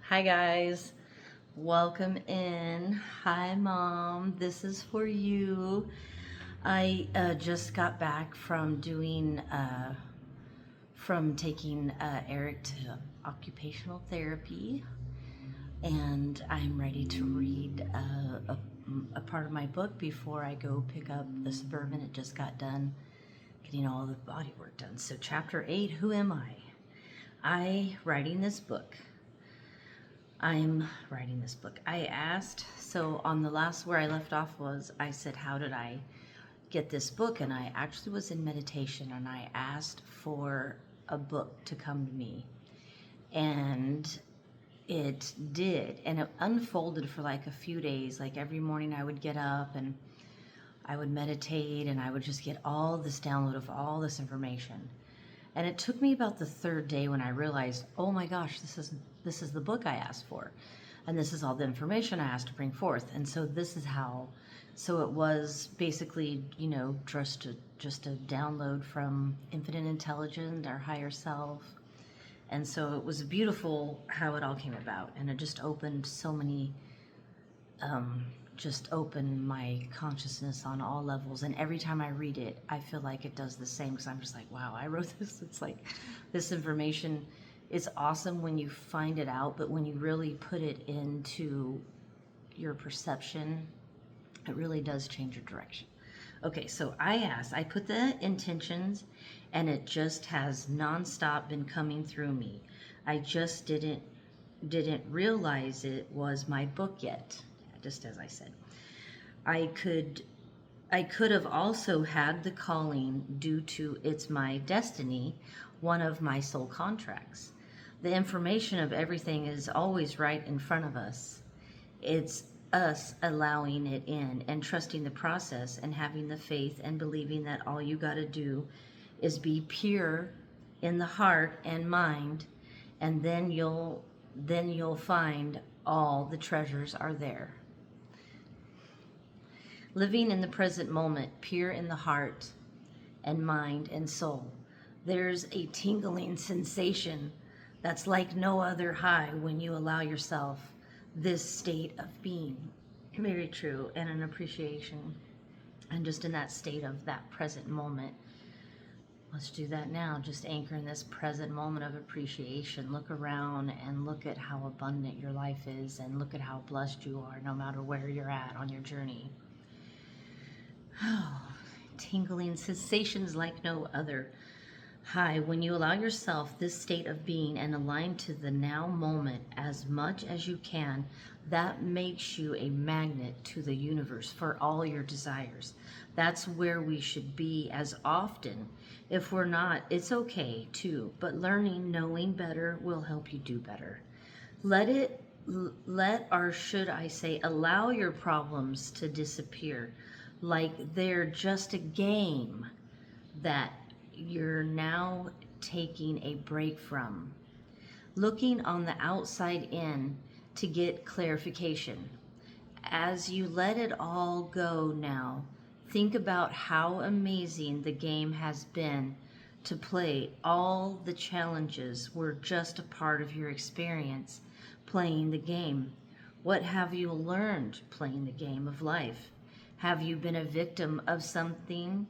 Hi guys, welcome in. Hi mom, this is for you. I just got back from taking Eric to occupational therapy, and I'm ready to read a part of my book before I go pick up the Suburban. It just got done getting all the body work done. So chapter 8, who am I? Writing this book. I'm writing this book. I asked, so on the last where I left off was, I said, how did I get this book? And I actually was in meditation and I asked for a book to come to me. And it did. And it unfolded for like a few days. Like every morning I would get up and I would meditate and I would just get all this download of all this information. And it took me about the third day when I realized, oh my gosh, this is the book I asked for. And this is all the information I asked to bring forth. And so this is how, so it was basically, just a download from infinite intelligence, our higher self. And so it was beautiful how it all came about. And it just opened so many, just opened my consciousness on all levels. And every time I read it, I feel like it does the same because I'm just like, wow, I wrote this. It's like this information is awesome when you find it out, but when you really put it into your perception, it really does change your direction. Okay, so I put the intentions and it just has nonstop been coming through me. I just didn't realize it was my book yet, just as I said. I could I could have also had the calling due to it's my destiny, one of my soul contracts. The information of everything is always right in front of us. It's us allowing it in and trusting the process and having the faith and believing that all you got to do is be pure in the heart and mind, and then you'll find all the treasures are there. Living in the present moment, pure in the heart and mind and soul. There's a tingling sensation that's like no other high when you allow yourself this state of being. Very true, and an appreciation. And just in that state of that present moment. Let's do that now. Just anchor in this present moment of appreciation. Look around and look at how abundant your life is, and look at how blessed you are no matter where you're at on your journey. Oh, tingling sensations like no other. Hi, when you allow yourself this state of being and align to the now moment as much as you can, that makes you a magnet to the universe for all your desires. That's where we should be as often. If we're not, it's okay too, but learning, knowing better will help you do better. Let it, or should I say, allow your problems to disappear like they're just a game that you're now taking a break from. Looking on the outside in to get clarification. As you let it all go now, think about how amazing the game has been to play. All the challenges were just a part of your experience playing the game. What have you learned playing the game of life? Have you been a victim of something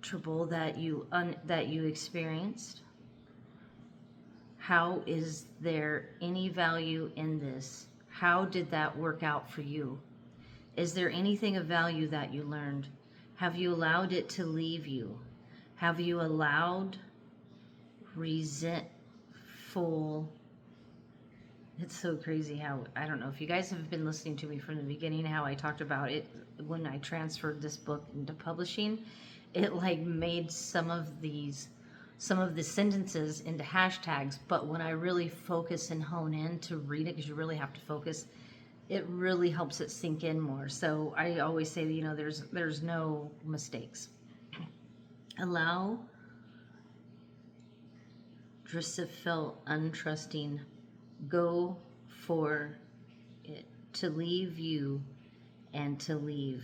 trouble that you experienced? How is there any value in this? How did that work out for you? Is there anything of value that you learned? Have you allowed it to leave you? Have you allowed resentful? It's so crazy how, I don't know if you guys have been listening to me from the beginning, how I talked about it when I transferred this book into publishing. It like made some of the sentences into hashtags, but when I really focus and hone in to read it, because you really have to focus, it really helps it sink in more. So I always say, there's no mistakes. Allow Drissifel untrusting go for it to leave you and to leave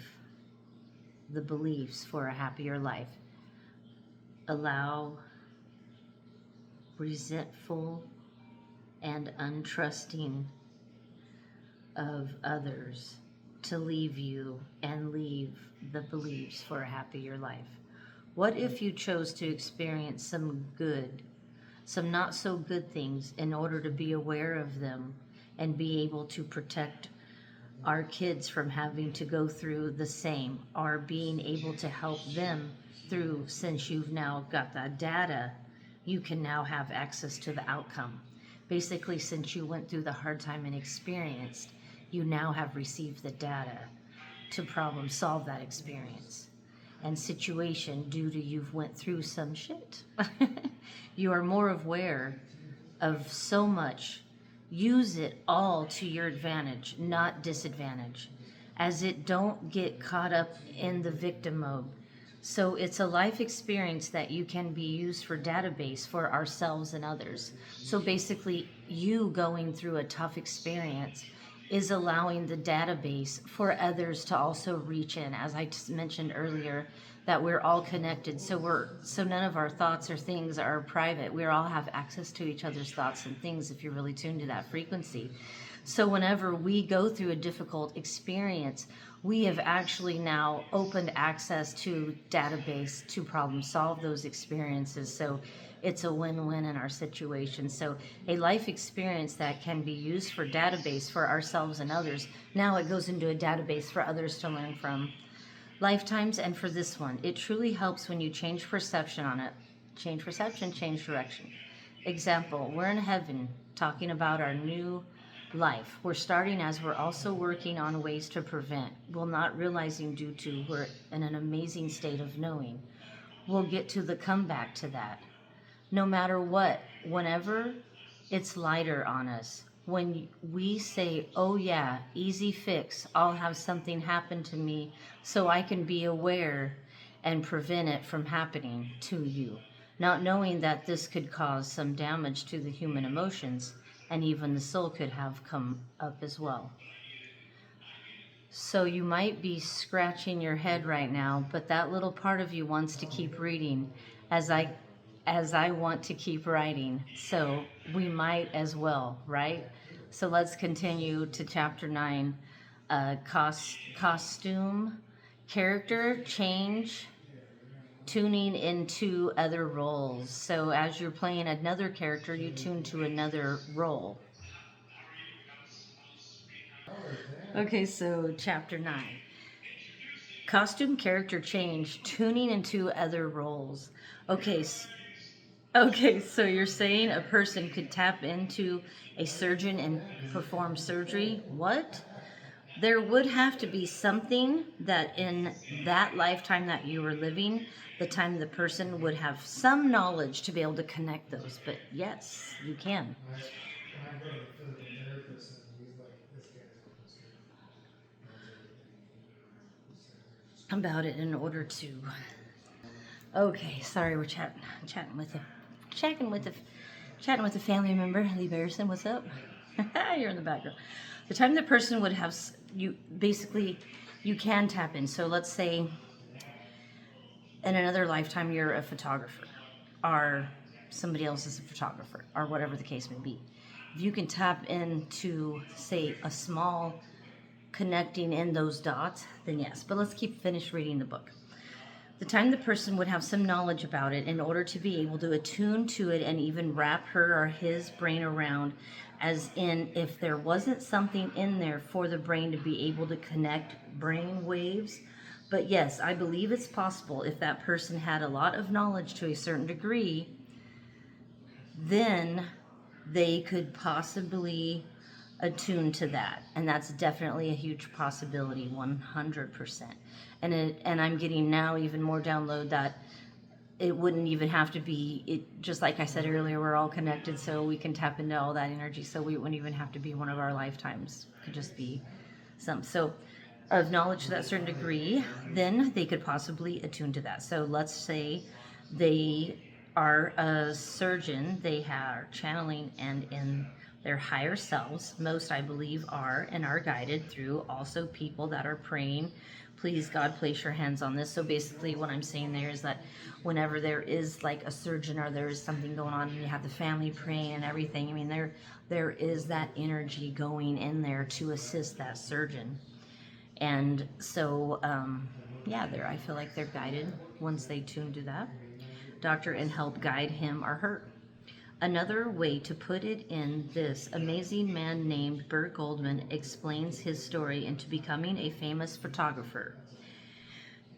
the beliefs for a happier life. Allow resentful and untrusting of others to leave you and leave the beliefs for a happier life? What if you chose to experience some good, some not so good things in order to be aware of them and be able to protect our kids from having to go through the same, or being able to help them through, since you've now got that data, you can now have access to the outcome. Basically, since you went through the hard time and experienced, you now have received the data to problem solve that experience and situation due to you've went through some shit. You are more aware of so much. Use it all to your advantage, not disadvantage, as it don't get caught up in the victim mode. So it's a life experience that you can be used for database for ourselves and others. So basically, you going through a tough experience is allowing the database for others to also reach in. As I just mentioned earlier, that we're all connected. So none of our thoughts or things are private. We all have access to each other's thoughts and things if you're really tuned to that frequency. So whenever we go through a difficult experience, we have actually now opened access to database to problem solve those experiences. So it's a win-win in our situation. So a life experience that can be used for database for ourselves and others, now it goes into a database for others to learn from. Lifetimes, and for this one, it truly helps when you change perception on it. Change perception, change direction. Example, we're in heaven talking about our new life. We're starting as we're also working on ways to prevent. We're not realizing due to we're in an amazing state of knowing. We'll get to the comeback to that. No matter what, whenever it's lighter on us, when we say, oh yeah, easy fix, I'll have something happen to me so I can be aware and prevent it from happening to you, not knowing that this could cause some damage to the human emotions, and even the soul could have come up as well. So you might be scratching your head right now, but that little part of you wants to keep reading as I want to keep writing. So we might as well, right? So let's continue to chapter 9. Costume, character change, tuning into other roles. So as you're playing another character, you tune to another role. Okay, so chapter 9. Costume, character change, tuning into other roles. Okay, so you're saying a person could tap into a surgeon and perform surgery? What? There would have to be something that in that lifetime that you were living, the time the person would have some knowledge to be able to connect those. But yes, you can. About it in order to. Okay, sorry, we're chatting with a family member. Lee Barrison, what's up? You're in the background. The time the person would have you basically, you can tap in. So let's say in another lifetime you're a photographer, or somebody else is a photographer, or whatever the case may be. If you can tap into, say, a small connecting in those dots, then yes. But let's finish reading the book. The time the person would have some knowledge about it in order to be able to attune to it and even wrap her or his brain around, as in if there wasn't something in there for the brain to be able to connect brain waves. But yes, I believe it's possible if that person had a lot of knowledge to a certain degree, then they could possibly attune to that, and that's definitely a huge possibility, 100%. And I'm getting now even more download that it wouldn't even have to be it. Just like I said earlier, we're all connected, so we can tap into all that energy. So we wouldn't even have to be one of our lifetimes. It could just be some of knowledge to that certain degree. Then they could possibly attune to that. So let's say they are a surgeon, they are channeling and in their higher selves. Most, I believe, are and are guided through also people that are praying please God, place your hands on this. So basically what I'm saying there is that whenever there is like a surgeon or there is something going on and you have the family praying and everything, I mean, there is that energy going in there to assist that surgeon. And so, yeah, I feel like they're guided once they tune to that. Doctor and help guide him or her. Another way to put it in this amazing man named Burt Goldman explains his story into becoming a famous photographer.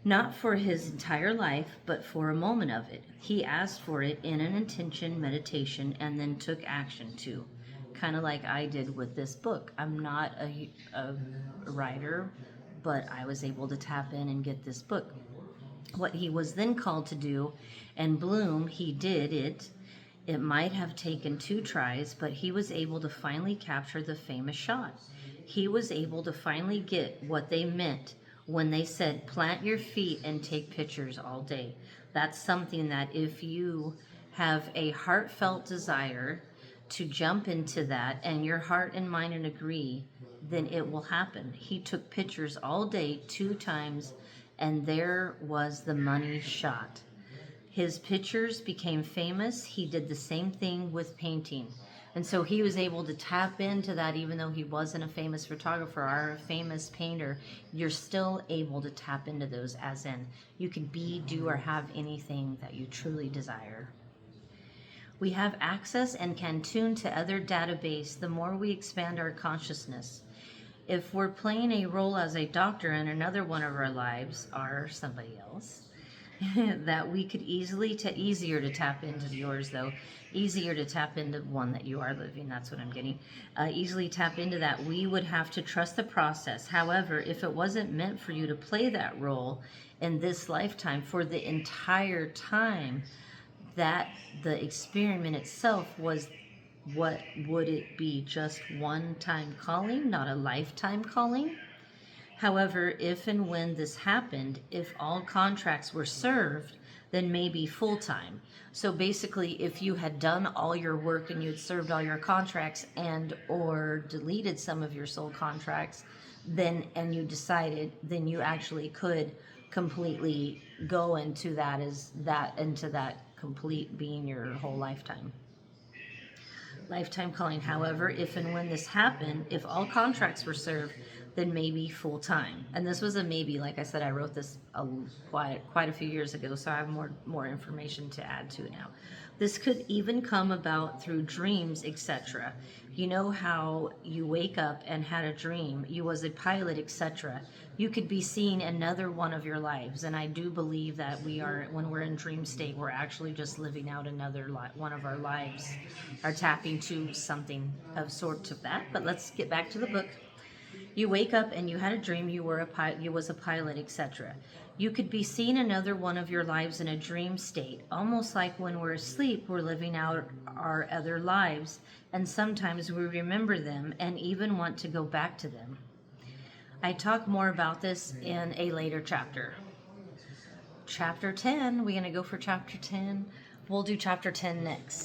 Not for his entire life, but for a moment of it. He asked for it in an intention meditation and then took action too. Kind of like I did with this book. I'm not a writer, but I was able to tap in and get this book. What he was then called to do, and bloom, he did it. It might have taken 2 tries, but he was able to finally capture the famous shot. He was able to finally get what they meant when they said, plant your feet and take pictures all day. That's something that if you have a heartfelt desire to jump into that and your heart and mind agree, then it will happen. He took pictures all day 2 times, and there was the money shot. His pictures became famous. He did the same thing with painting. And so he was able to tap into that even though he wasn't a famous photographer or a famous painter. You're still able to tap into those, as in you can be, do, or have anything that you truly desire. We have access and can tune to other database the more we expand our consciousness. If we're playing a role as a doctor in another one of our lives, or somebody else, that we could easier to tap into yours though, easier to tap into one that you are living, that's what I'm getting, easily tap into that. We would have to trust the process. However, if it wasn't meant for you to play that role in this lifetime for the entire time, that the experiment itself was, what would it be? Just one-time calling, not a lifetime calling? However, if and when this happened, if all contracts were served, then maybe full-time. So basically, if you had done all your work and you had served all your contracts and or deleted some of your soul contracts, then and you decided, then you actually could completely go into that into that complete being your whole lifetime. Lifetime calling. However, if and when this happened, if all contracts were served, then maybe full time. And this was a maybe. Like I said, I wrote this quite a few years ago, so I have more information to add to it now. This could even come about through dreams, etc. You know how you wake up and had a dream, you was a pilot, etc. You could be seeing another one of your lives, and I do believe that we are, when we're in dream state, we're actually just living out another one of our lives, or tapping to something of sort of that. But let's get back to the book. You wake up and you had a dream, you was a pilot, etc. You could be seeing another one of your lives in a dream state, almost like when we're asleep, we're living out our other lives, and sometimes we remember them and even want to go back to them. I talk more about this in a later chapter. Chapter 10, we're going to go for chapter 10. We'll do chapter 10 next.